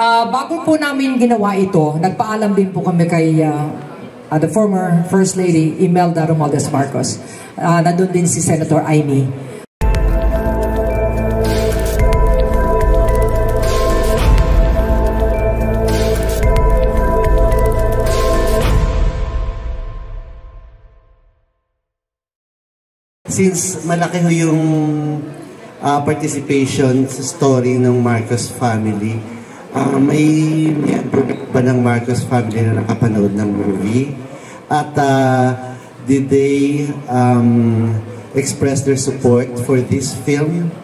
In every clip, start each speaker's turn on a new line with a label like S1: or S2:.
S1: Bago po namin ginawa ito, nagpaalam din po kami kay the former First Lady Imelda Romualdez Marcos. Nandun din si Senator Amy.
S2: Since malaki ho yung participation sa story ng Marcos family, may ba ng Marcos family na nakapanood ng movie? At did they express their support for this film?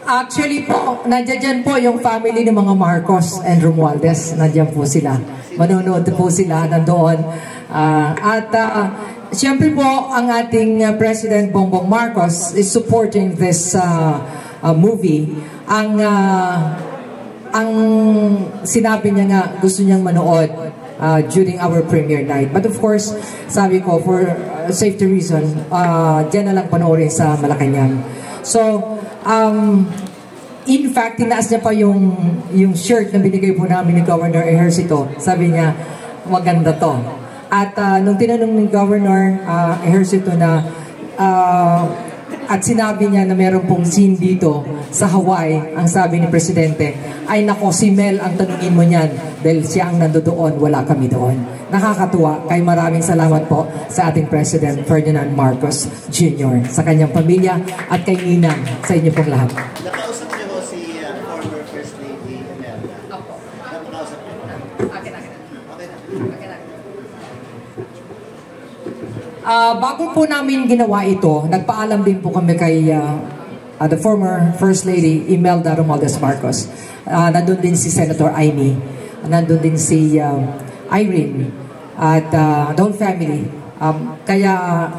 S1: Actually po, nandiyan po yung family ng mga Marcos and Romualdez. Nandiyan po sila. Manonood po sila nandoon. Siyempre po, ang ating President Bongbong Marcos is supporting this movie. Ang sinabi niya nga, gusto niyang manood during our premiere night. But of course, sabi ko, for safety reason, dyan na lang panoorin sa Malacanang. So, in fact, tinaas niya pa yung shirt na binigay po namin ni Governor Ejercito. Sabi niya, maganda to. At nung tinanong ni Governor Ejercito na at sinabi niya na meron pong scene dito sa Hawaii, ang sabi ni Presidente, ay nako, si Mel ang tanungin mo niyan dahil siya ang nandoon, wala kami doon. Nakakatuwa, kay maraming salamat po sa ating President Ferdinand Marcos Jr., sa kanyang pamilya at kay Ninang, sa inyo pong lahat.
S2: Nakausap niyo po si former First Lady Imelda?
S1: Opo.
S2: Nakausap niyo? Okay na.
S1: Bago po namin ginawa ito, nagpaalam din po kami kay the former First Lady Imelda Romualdez Marcos. Nandun din si Senator Amy. Nandun din si Irene at the whole family. Kaya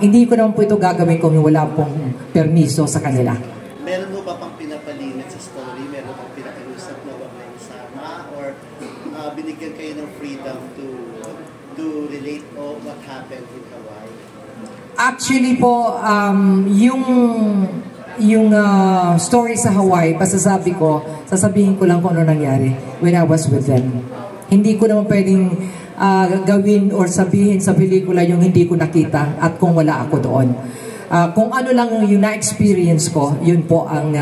S1: hindi ko naman po ito gagawin kung wala pong permiso sa kanila.
S2: Meron mo ba pang pinapalimit sa story? Meron pang pinakiusap na wag na isama? Or binigyan kayo ng freedom to relate all what happened in Hawaii?
S1: Actually po, yung story sa Hawaii, sasabihin ko lang kung ano nangyari when I was with them. Hindi ko naman pwedeng gawin or sabihin sa pelikula yung hindi ko nakita at kung wala ako doon. Kung ano lang yung na-experience ko, yun po ang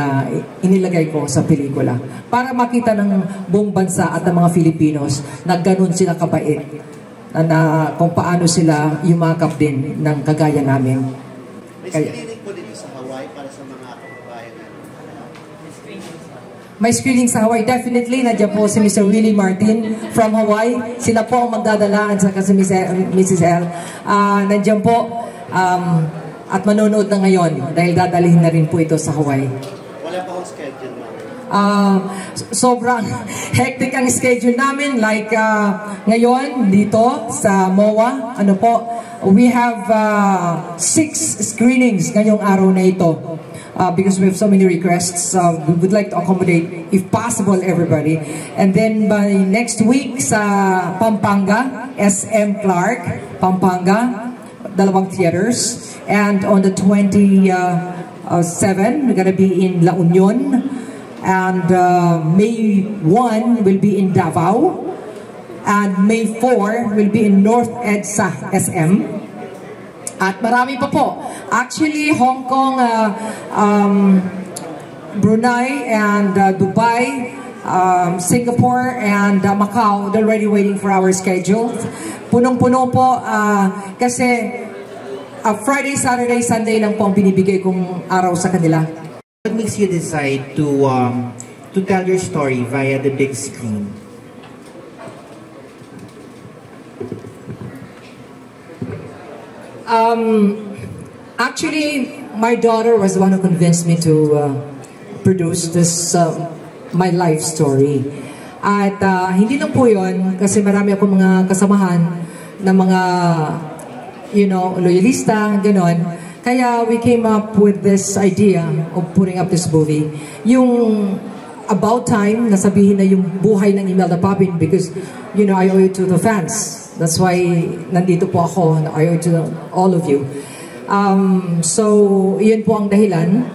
S1: inilagay ko sa pelikula. Para makita ng buong bansa at ng mga Filipinos na ganun sila kabait. Na kung paano sila yumakap din ng kagaya namin.
S2: May screening po dito sa Hawaii para sa mga kababayan natin?
S1: May screening sa Hawaii. Definitely, nandiyan po si Mr. Willie Martin from Hawaii. Sila po ang magdadala at saka si Mrs. L. Nandiyan po at manonood na ngayon dahil dadalhin na rin po ito sa Hawaii.
S2: Wala pa akong schedule na.
S1: Sobrang hectic ang schedule namin. Like ngayon dito sa MOA, we have 6 screenings ngayong araw na ito. Because we have so many requests, we would like to accommodate, if possible, everybody. And then by next week sa Pampanga, SM Clark, Pampanga, 2 theaters. And on the 27, we're gonna be in La Union. And May 1 will be in Davao. And May 4 will be in North EDSA SM. At marami pa po. Actually, Hong Kong, Brunei, and Dubai, Singapore, and Macau, they're already waiting for our schedule. Punong-puno po kasi Friday, Saturday, Sunday lang po ang binibigay kong araw sa kanila.
S3: What makes you decide to tell your story via the big screen?
S1: Actually, my daughter was the one who convinced me to produce this my life story. At hindi lang po yun, kasi marami akong mga kasamahan na mga, loyalista, ganon. Kaya we came up with this idea of putting up this movie. Yung about time na sabihin na yung buhay ng Imelda Papin because, I owe it to the fans. That's why nandito po ako. I owe it to all of you. So, yun po ang dahilan.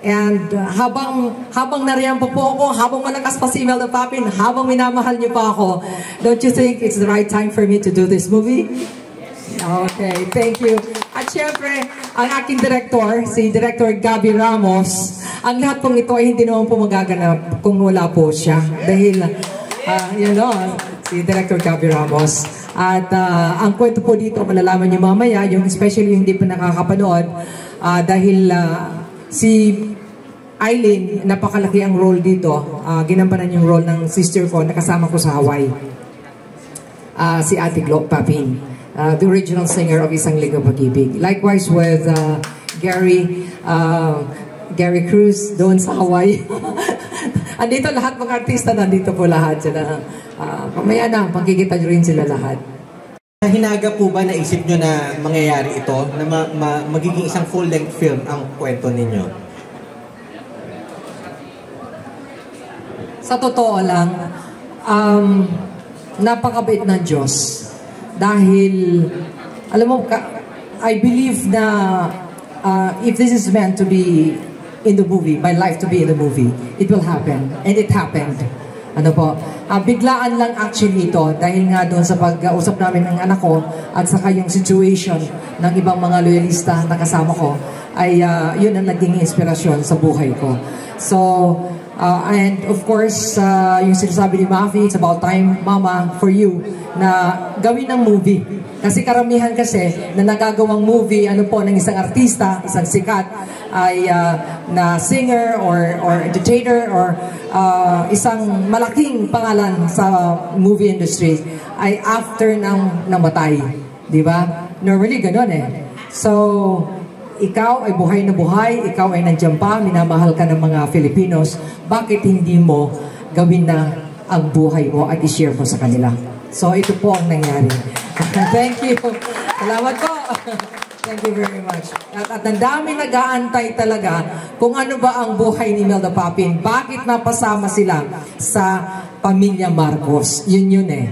S1: And habang nariyan po ako, habang malakas pa si Imelda Papin, habang minamahal niyo pa ako, don't you think it's the right time for me to do this movie? Okay, thank you. At syempre, ang aking director, si Director Gabby Ramos, ang lahat pong ito ay hindi naman po magaganap kung wala po siya. Dahil, si Director Gabby Ramos. At ang kwento po dito, malalaman niyo mamaya, yung especially yung hindi pa nakakapanood, dahil si Eileen, napakalaki ang role dito. Ginampanan yung role ng sister ko, nakasama ko sa Hawaii. Si Ate Glo Papin, the original singer of Isang Ligaw Pag-ibig. Likewise with Gary Cruz doon sa Hawaii. Andito lahat mga artista, nandito po lahat sila. Mamaya na, magkikita rin sila lahat.
S4: Hinaga po ba naisip nyo na mangyayari ito? Na magiging isang full-length film ang kwento ninyo?
S1: Sa totoo lang, napakabait ng Diyos. Dahil, alam mo, I believe na if this is meant to be in the movie, my life to be in the movie, it will happen. And it happened. Ano po? Biglaan lang actually ito dahil nga doon sa pag-usap namin ng anak ko at saka yung situation ng ibang mga loyalista na kasama ko ay yun ang naging inspirasyon sa buhay ko. So, and of course, yung sinasabi ni Mafi, it's about time, Mama, for you, na gawin ng movie. Kasi karamihan kasi na nagagawang movie, ano po, ng isang artista, isang sikat, ay na singer or entertainer or isang malaking pangalan sa movie industry ay after ng namatay. Di ba? Normally, ganun eh. So, ikaw ay buhay na buhay, ikaw ay nandiyan pa, minamahal ka ng mga Filipinos, bakit hindi mo gawin na ang buhay mo at i-share mo sa kanila? So, ito po ang nangyari. Thank you. Salamat po. Thank you very much. At ang dami nag-aantay talaga kung ano ba ang buhay ni Imelda Papin. Bakit napasama sila sa pamilya Marcos? Yun eh.